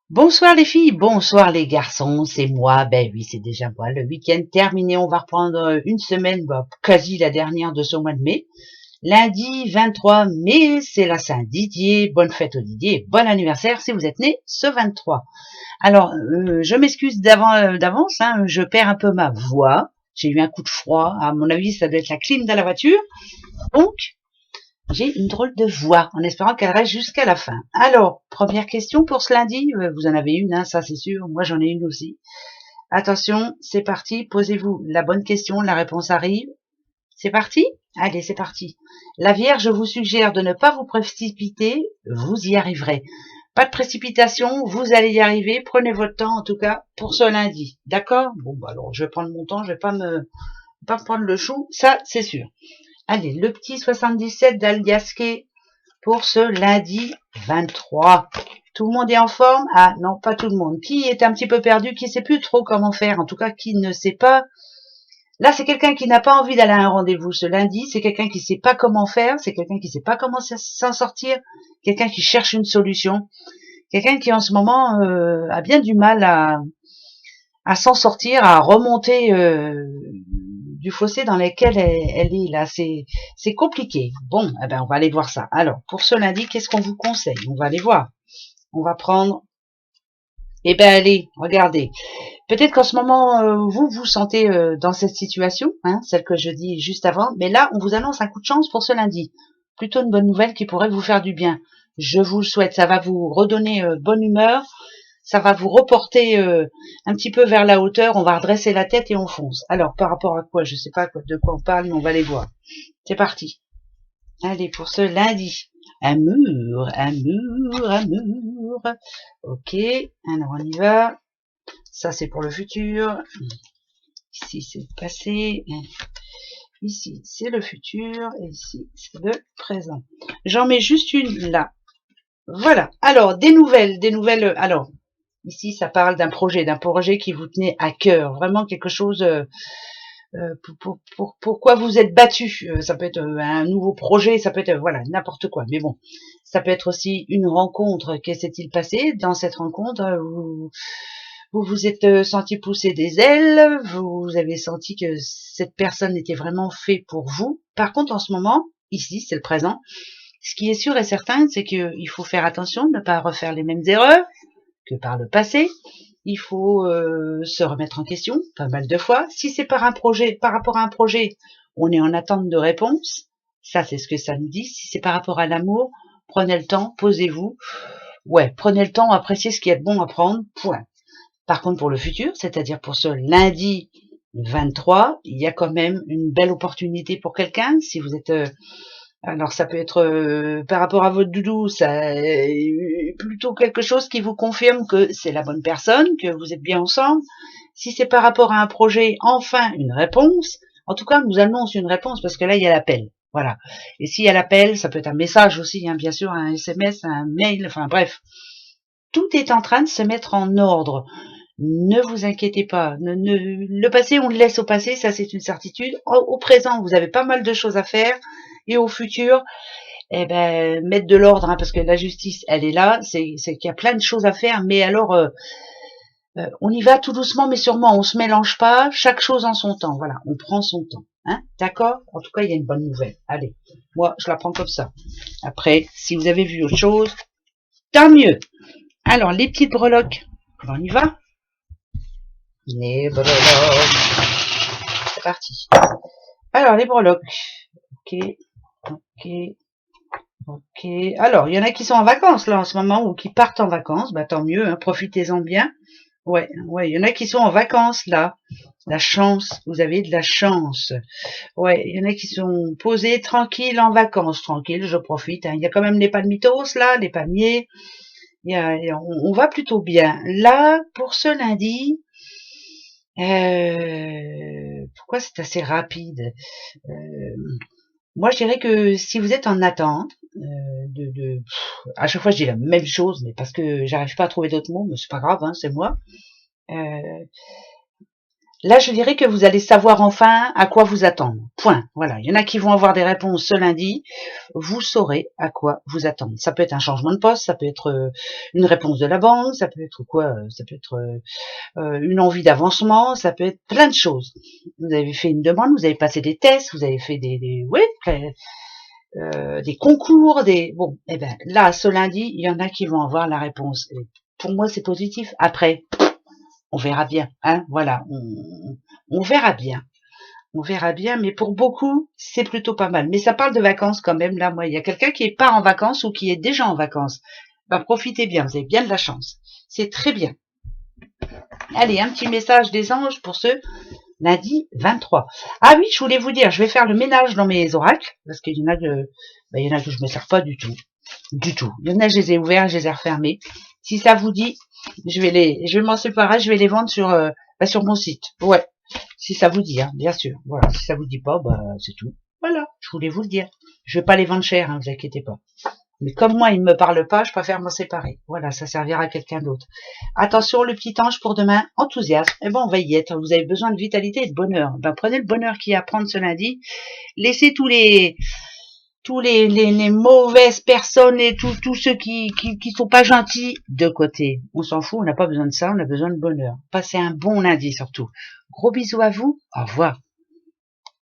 Bonsoir les filles, bonsoir les garçons, c'est moi, ben oui c'est déjà moi, le week-end terminé, on va reprendre une semaine, quasi la dernière de ce mois de mai, lundi 23 mai, c'est la Saint-Didier, bonne fête au Didier, bon anniversaire si vous êtes né ce 23. Alors, je m'excuse d'avance, hein, je perds un peu ma voix, j'ai eu un coup de froid, à mon avis ça doit être la clim de la voiture, donc j'ai une drôle de voix, en espérant qu'elle reste jusqu'à la fin. Alors, première question pour ce lundi. Vous en avez une, hein, ça c'est sûr. Moi j'en ai une aussi. Attention, c'est parti. Posez-vous la bonne question. La réponse arrive. C'est parti? Allez, c'est parti. La Vierge vous suggère de ne pas vous précipiter. Vous y arriverez. Pas de précipitation. Vous allez y arriver. Prenez votre temps, en tout cas, pour ce lundi. D'accord? Bon, bah alors, je vais prendre mon temps. Je vais pas me prendre le chou. Ça, c'est sûr. Allez, le petit 77 d'Aliasqué pour ce lundi 23. Tout le monde est en forme? Ah non, pas tout le monde. Qui est un petit peu perdu, qui sait plus trop comment faire, en tout cas qui ne sait pas. Là, c'est quelqu'un qui n'a pas envie d'aller à un rendez-vous ce lundi, c'est quelqu'un qui sait pas comment faire, c'est quelqu'un qui sait pas comment s'en sortir, quelqu'un qui cherche une solution, quelqu'un qui en ce moment a bien du mal à s'en sortir, à remonter du fossé dans lequel elle est là. C'est compliqué. Bon, eh ben on va aller voir ça. Alors, pour ce lundi, qu'est-ce qu'on vous conseille? On va aller voir. On va prendre. Eh ben allez, regardez. Peut-être qu'en ce moment, vous vous sentez dans cette situation, hein, celle que je dis juste avant, mais là, on vous annonce un coup de chance pour ce lundi. Plutôt une bonne nouvelle qui pourrait vous faire du bien. Je vous le souhaite. Ça va vous redonner bonne humeur. Ça va vous reporter un petit peu vers la hauteur. On va redresser la tête et on fonce. Alors, par rapport à quoi? Je sais pas de quoi on parle, mais on va les voir. C'est parti. Allez, pour ce lundi. Un mur, un mur, un mur. Ok, alors on y va. Ça, c'est pour le futur. Ici, c'est le passé. Ici, c'est le futur. Et ici, c'est le présent. J'en mets juste une là. Voilà. Alors, des nouvelles, des nouvelles. Alors, ici, ça parle d'un projet qui vous tenait à cœur. Vraiment quelque chose pourquoi vous êtes battu. Ça peut être un nouveau projet, ça peut être voilà n'importe quoi. Mais bon, ça peut être aussi une rencontre. Que s'est-il passé dans cette rencontre? Vous vous êtes senti pousser des ailes, vous avez senti que cette personne était vraiment faite pour vous. Par contre, en ce moment, ici, c'est le présent. Ce qui est sûr et certain, c'est qu'il faut faire attention de ne pas refaire les mêmes erreurs que par le passé. Il faut se remettre en question pas mal de fois. Si c'est par rapport à un projet, on est en attente de réponse. Ça, c'est ce que ça nous dit. Si c'est par rapport à l'amour, prenez le temps, posez-vous. Ouais, prenez le temps, appréciez ce qu'il y a de bon à prendre. Point. Par contre, pour le futur, c'est-à-dire pour ce lundi 23, il y a quand même une belle opportunité pour quelqu'un. Si vous êtes alors ça peut être par rapport à votre doudou, ça plutôt quelque chose qui vous confirme que c'est la bonne personne, que vous êtes bien ensemble. Si c'est par rapport à un projet, enfin une réponse. En tout cas, nous annonce une réponse parce que là il y a l'appel. Voilà. Et s'il y a l'appel, ça peut être un message aussi, hein, bien sûr, un SMS, un mail, enfin bref. Tout est en train de se mettre en ordre. Ne vous inquiétez pas. Le passé, on le laisse au passé, ça c'est une certitude. Au présent, vous avez pas mal de choses à faire. Et au futur, eh ben, mettre de l'ordre, hein, parce que la justice, elle est là. C'est qu'il y a plein de choses à faire. Mais alors, on y va tout doucement, mais sûrement. On se mélange pas. Chaque chose en son temps. Voilà, on prend son temps. Hein, d'accord? En tout cas, il y a une bonne nouvelle. Allez, moi, je la prends comme ça. Après, si vous avez vu autre chose, tant mieux. Alors, les petites breloques, on y va? Les breloques. C'est parti. Alors, les breloques. Ok, ok, ok. Alors, il y en a qui sont en vacances, là, en ce moment, ou qui partent en vacances. Bah, tant mieux, hein, profitez-en bien. Ouais, ouais, il y en a qui sont en vacances, là. La chance, vous avez de la chance. Ouais, il y en a qui sont posés tranquilles en vacances, tranquilles, je profite. Hein. Il y a quand même les palmitos, là, les palmiers. On va plutôt bien. Là, pour ce lundi, pourquoi c'est assez rapide? Moi, je dirais que si vous êtes en attente, à chaque fois je dis la même chose, mais parce que j'arrive pas à trouver d'autres mots, mais c'est pas grave, hein, c'est moi. Euh, Là, je dirais que vous allez savoir enfin à quoi vous attendre. Point. Voilà. Il y en a qui vont avoir des réponses ce lundi. Vous saurez à quoi vous attendre. Ça peut être un changement de poste, ça peut être une réponse de la banque, ça peut être quoi? Ça peut être une envie d'avancement, ça peut être plein de choses. Vous avez fait une demande, vous avez passé des tests, vous avez fait des concours, bon, eh ben là, ce lundi, il y en a qui vont avoir la réponse. Et pour moi, c'est positif. Après, on verra bien, hein, voilà, on verra bien. On verra bien, mais pour beaucoup, c'est plutôt pas mal. Mais ça parle de vacances quand même, là, moi, il y a quelqu'un qui est pas en vacances ou qui est déjà en vacances. Bah, profitez bien, vous avez bien de la chance. C'est très bien. Allez, un petit message des anges pour ce lundi 23. Ah oui, je voulais vous dire, je vais faire le ménage dans mes oracles, parce qu'il y en a que je me sers pas du tout. Du tout. Il y en a, je les ai ouverts, je les ai refermés. Si ça vous dit, je vais m'en séparer, je vais les vendre sur mon site. Ouais. Si ça vous dit, hein, bien sûr. Voilà. Si ça vous dit pas, bah, c'est tout. Voilà. Je voulais vous le dire. Je vais pas les vendre cher, hein, vous inquiétez pas. Mais comme moi, il ne me parle pas, je préfère m'en séparer. Voilà, ça servira à quelqu'un d'autre. Attention, le petit ange pour demain, enthousiasme. Eh ben, on va y être. Vous avez besoin de vitalité et de bonheur. Ben, prenez le bonheur qu'il y a à prendre ce lundi. Laissez tous les mauvaises personnes et tous ceux qui sont pas gentils de côté. On s'en fout, on n'a pas besoin de ça, on a besoin de bonheur. Passez un bon lundi surtout. Gros bisous à vous. Au revoir.